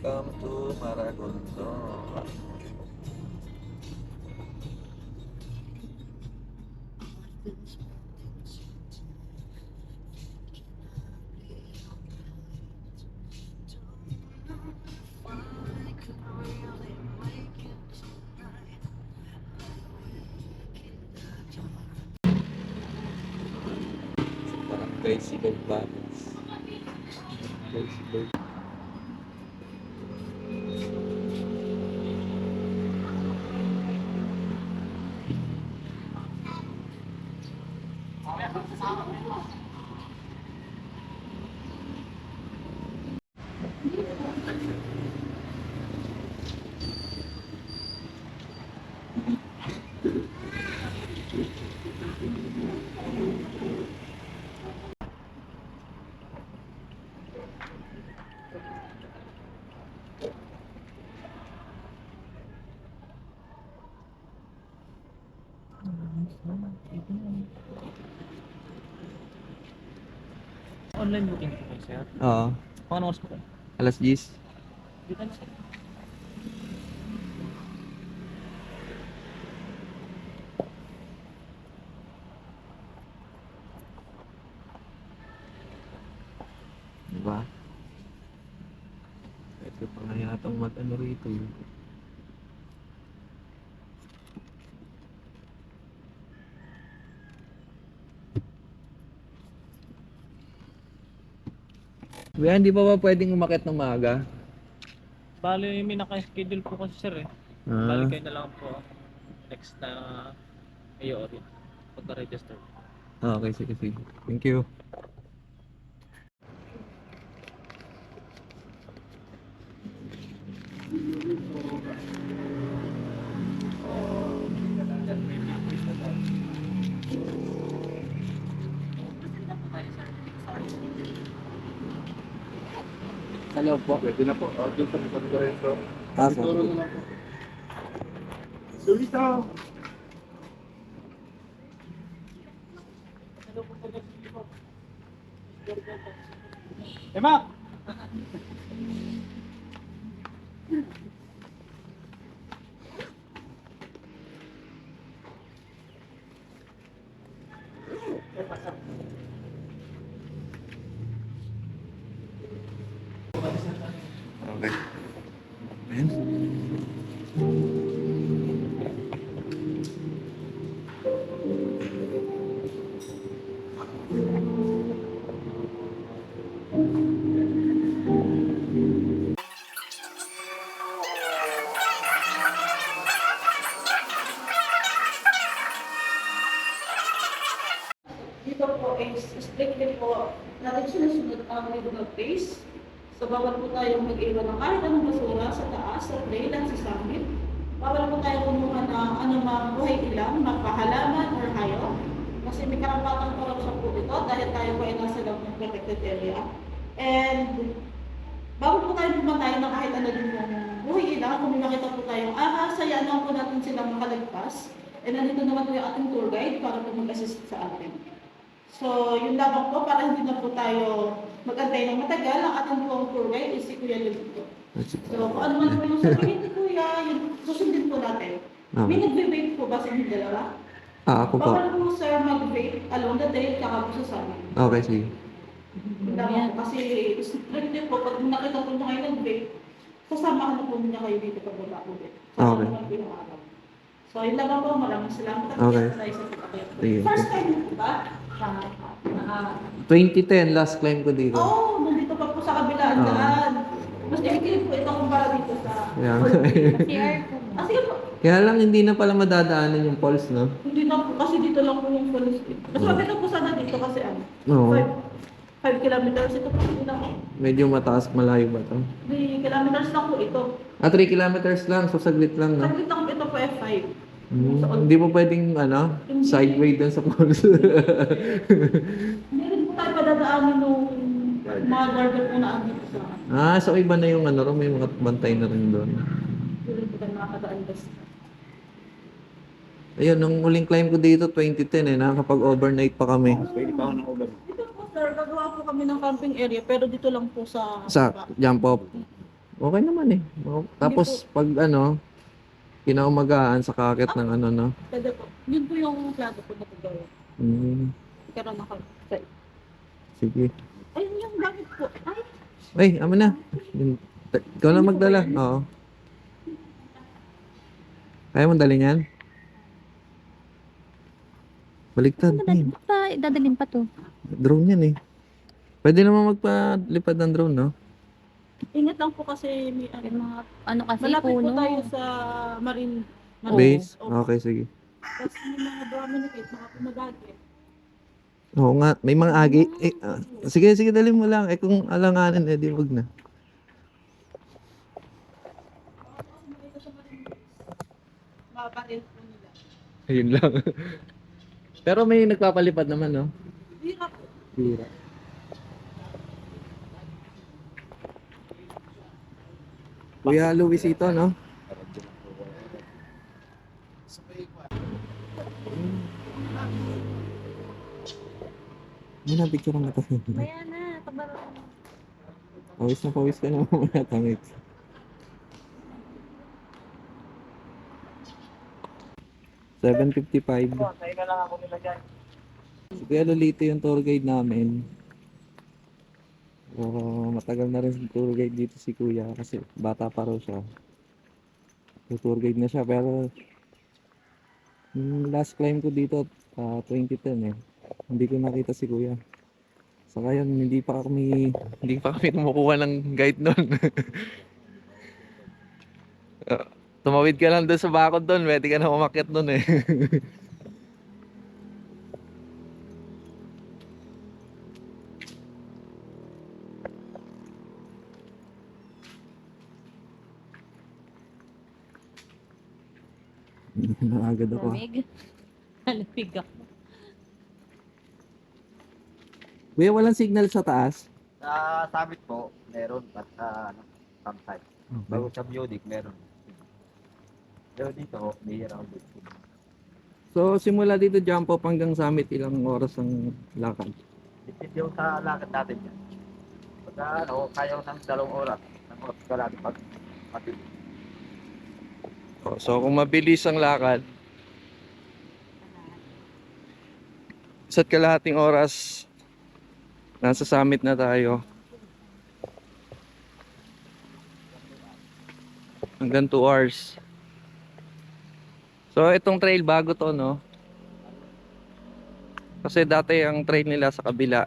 Welcome to Maragondo. Tricycle Banos. Tricycle. Online booking po kayo, sir. Oo. Paano oras po kayo? Alas 10. Dito na, sir. Diba? Ito pa nga yatang ano rito. Kuya, hindi pa ba pwedeng umakyat ng maaga? Bali, may naka-schedule po kasi, sir, eh. Ah, Bali kayo na lang po next na AORI pagka-register. okay, sige, sige. Thank you. Hello po. Pwede na po. Doon sa likod ko rin, bro. Ah, Siguro na lang po. Sulita! Emak! Okay. Ayan. Dito po is strictly po natin sinusunod ang legal pace. So bawal po tayong mag-iwan ng kahit anong basura sa taas, sa trail at sa summit. Bawal po tayong kumuha ng anumang buhay ilang, mapahalaman or hayop. Kasi may karapatang korupsyon po ito dahil tayo po ay nasa loob ng protected area. And bawal po tayong pumatay ng kahit ano din yung buhay ilang. Kung may makita po tayong ahas, sayaan lang po natin silang makalagpas. And nandito naman po yung ating tour guide para po mag-assist sa atin. So, yun lamang po, para hindi na po tayo mag-antay ng matagal. Ang ating pong tour guide is si Kuya Lulito. So, kung ano man po yung sabihin ni Kuya, yun, susundin po natin. Okay. May nag-vape po ba sa inyong dalawa? Ako po. Bawal po, sir, mag-vape along the trail, kaka po sa summit. Okay, sige. Yun lamang po, kasi strictly po, pag nakita po nyo kayo nag-vape, sasamahan na po niya kayo dito pagbaba ulit. Okay. Naman po yung araw. So, yun lamang po, maraming salamat. At Okay. tayo sa pagkakayat po. Sige. First time po ba? 2010, last climb ko dito. Oo, nandito pa po sa kabilaan Oo. daan. Mas effective po ito kumpara dito sa... Yeah. CR po. Kasi po, Kaya lang hindi na pala madadaanan yung falls, no? hindi na po, kasi dito lang po yung police. Mas maganda po sana dito kasi ano, Oo. 5 kilometers ito po dito lang. Medyo mataas, malayo ba to? 3 kilometers lang po ito. 3 kilometers lang, so saglit lang, no? Saglit lang po ito po F5. Hindi po pwedeng, sideway dun sa falls. Hindi rin po tayo padadaanin nung mga guardian po na andito sa... So iba na yung may mga bantay na rin doon. Hindi rin po tayo makakadaan basta. Ayun, nung huling climb ko dito, 2010 nakakapag-overnight pa kami. Pwede pa ako ng ulan. Dito po sir, gagawa po kami ng camping area pero dito lang po sa... Sa jump off. Okay naman eh. Tapos pag ano, kinaumagahan sa kakit ng ano, no? Pwede po. Yun po yung plano ko na paggawa. Hmm, Pero naka-set. sige. Ayun yung gamit po. Ay, Ay, amo na. Ikaw na magdala. Oo. Kaya mo dalhin yan? Baliktad. Madali pa, dadalhin pa to. Drone yan eh. Pwede naman magpalipad ng drone, no? ingat lang po kasi may Yung mga, ano kasi, malapit po puno. tayo sa marine. Oo. Base? Opo. Okay, sige. Tapos may mga dominate, mga pumagagi. Oo nga, may mga agi. Sige, sige, dali mo lang. Kung alanganin, di wag na. Mabaril po nila. Ayun lang. Pero may nagpapalipad naman, no? Hirap po. Bira. Kuya Luisito, no? May na-picture ang ito. Maya na, pabaro. Pawis ka na mamaya tangit. $7.55. Sa'yo na lang ako nila dyan. Si Kuya Lolito yung tour guide namin. Matagal na rin tour guide dito si Kuya kasi bata pa raw siya. Tour guide na siya pero yung last climb ko dito 2010 eh. Hindi ko nakita si Kuya. Saka yun, hindi pa kami kumukuha ng guide nun. Tumawid ka lang doon sa bakod doon, pwede ka na umakyat doon eh. Naagad ako. Lamig. Lamig ako. Kuya, walang signal sa taas? Sa summit po, meron. At campsite. Bago sa Bionic, meron. Pero dito, bihira ako dito. So, simula dito jump up hanggang summit, ilang oras ang lakad? Depende yung sa lakad natin yan. Pagka kaya ko ng 2 oras. Ng oras ka lang pag mabilis. So, kung mabilis ang lakad, isa't kalahating oras, nasa summit na tayo. Hanggang 2 hours. So, itong trail bago to, no? Kasi dati ang trail nila sa kabila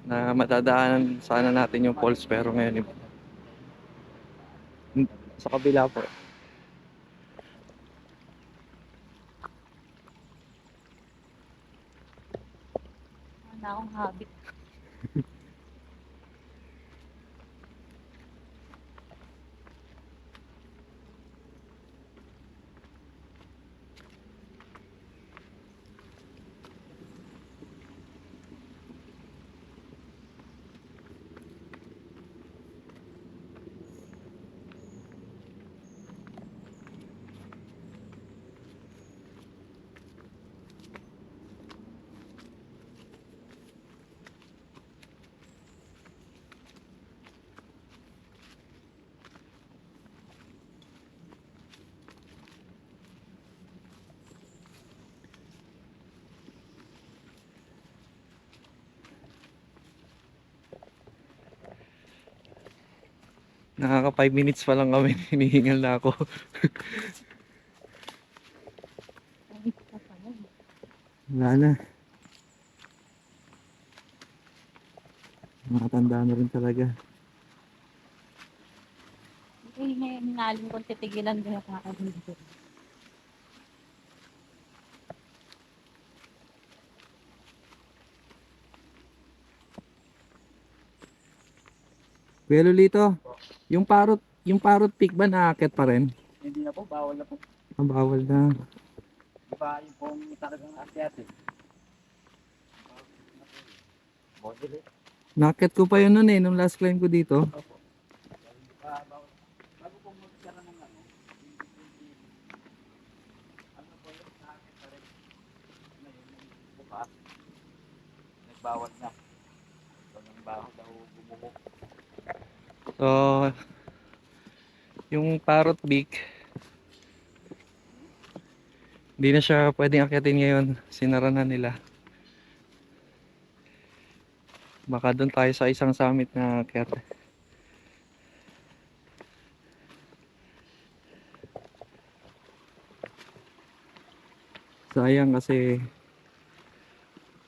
na madadaanan sana natin yung falls pero ngayon sa kabila po. Wala akong habit. Nakaka 5 minutes pa lang kami, hinihingal na ako. Lamig ka pala. Wala na. Makatanda na rin talaga. Hindi ngayon nalim kung titigilan ko yung kakabili. Kuya Lolito, yung parrot peak ba naakit pa rin? Hindi na po, bawal na po. Ang bawal na. Diba yung pong talagang akyat eh. Model eh. Nakit ko pa yun nun eh, nung last climb ko dito. Bawal. Bago po magkaroon ng ano po yung akyat pa rin. Ngayon, yung bukas, nagbawal na. So, nang baho daw bumukok. So, Yung Parrot Beak, hindi na siya pwedeng akyatin ngayon. Sinara na nila. Baka doon tayo sa isang summit na akyat. Sayang kasi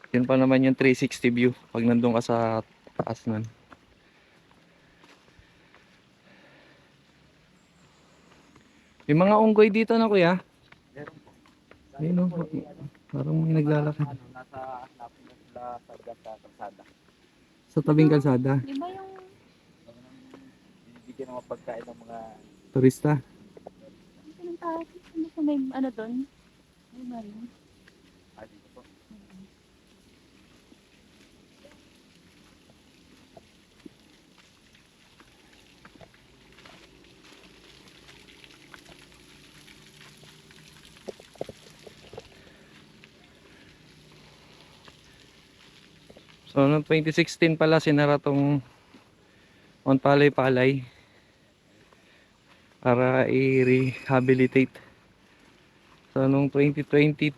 yun pa naman yung 360 view pag nandun ka sa taas nun. May mga unggoy dito na kuya. Meron po. Ayun o, parang may naglalakad. Ano, nasa hanapin na sila sa ganda kalsada. Sa tabing kalsada, Di ba yung Kami nang binibigyan ng mga pagkain ng mga turista. ang pinuntahan? Ano sa may ano doon? May marine. dito po. So noong 2016 pala sinara tong Mount Palay-Palay para i-rehabilitate. So noong 2022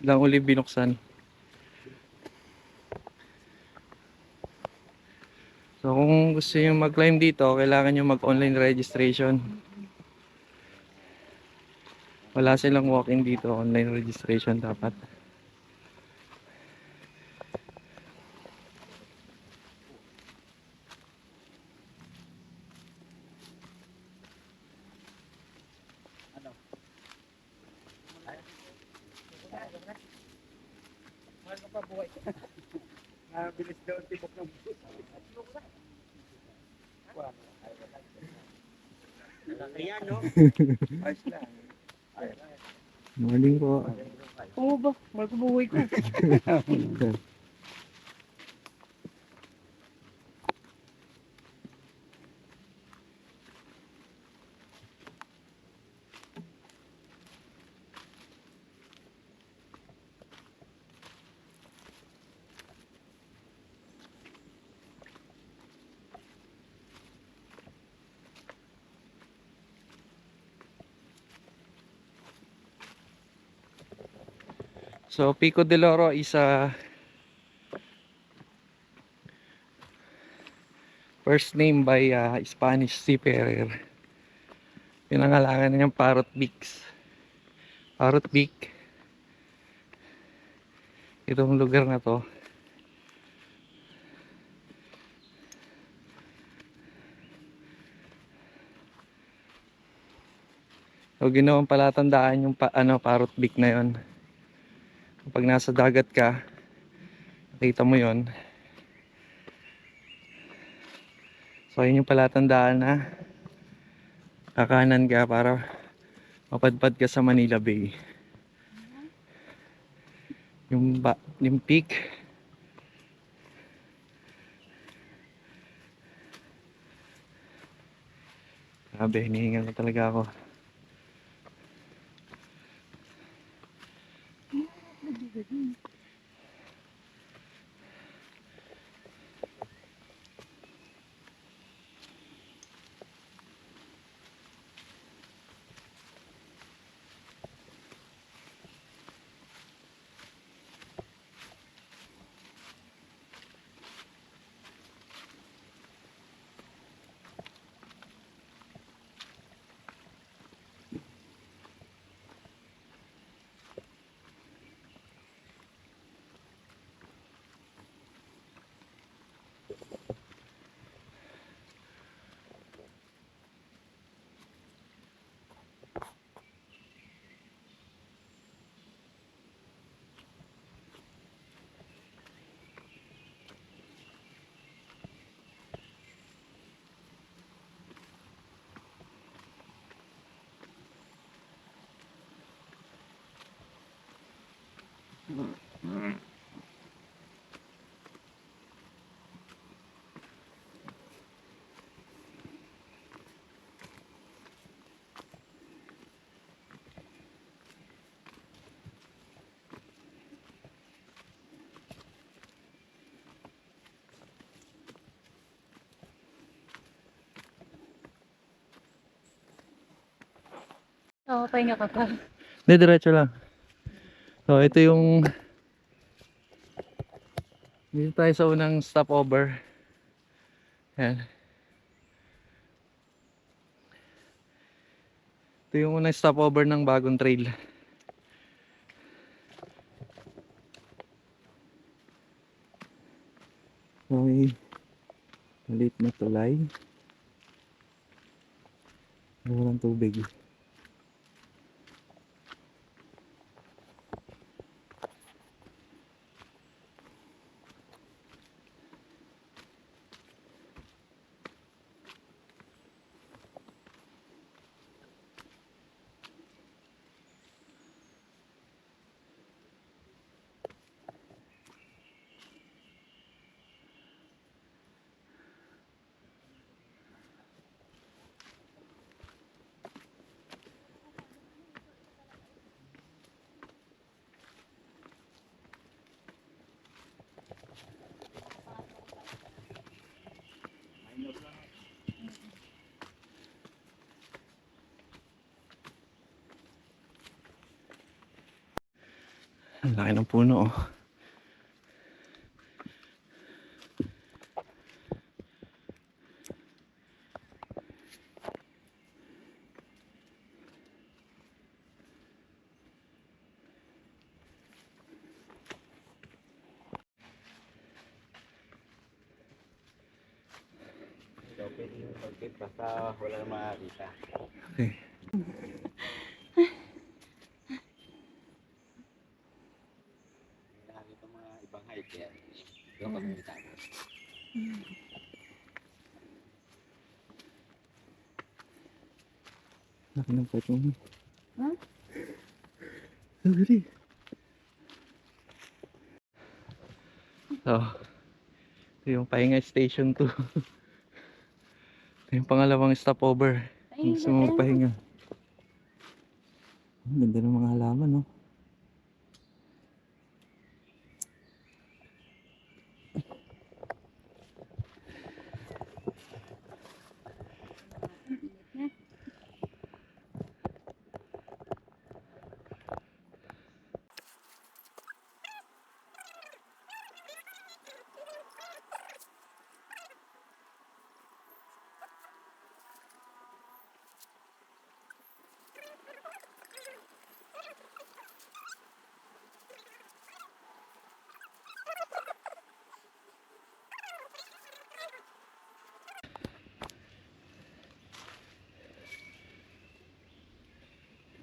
lang uli binuksan. So kung gusto nyo mag-climb dito, kailangan nyo mag-online registration. Wala silang walk-in dito, online registration dapat. Mahal pa buhay. Nabilis daw ang tibok ng bus. Ayan, no? Ayos lang. Morning po. Oo ba? Mahal pa buhay ko. So Pico de Loro is a first name by Spanish seafarer. Pinangalangan niyang Parrot Beaks. Parrot Beak. Itong lugar na to. So ginawang palatandaan yung Parrot Beak na yon. Kapag nasa dagat ka, nakita mo yon. So yun yung palatandaan na kakanan ka para mapadpad ka sa Manila Bay. Yung peak. Grabe, hinihingal na talaga ako. Oo, pahinga ka pa. Hindi, diretso lang. So, ito yung... Dito tayo sa unang stopover. Yan. Ito yung unang stopover ng bagong trail. May maliit na tulay. Walang tubig. Ang laki ng puno, oh. So, pwede yung pagkit basta wala na makakita. Okay. Nakakita mga ibang hiker. Doon kami nitago. Laki ng puwet mo. Huh? Sorry. So, ito yung Pahinga Station 2. Ito yung pangalawang stopover. Kung gusto mo magpahinga. Ang ganda ng mga halaman, no?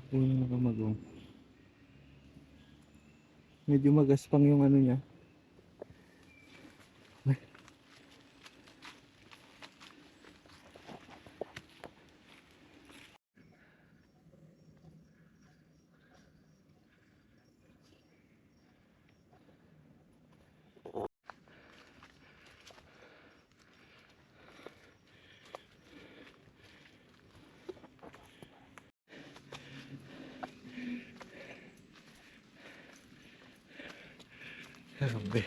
Puno na kamagong. Medyo magaspang yung ano niya. Grabe.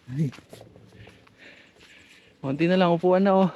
Ay. Konti na lang, upuan na, oh.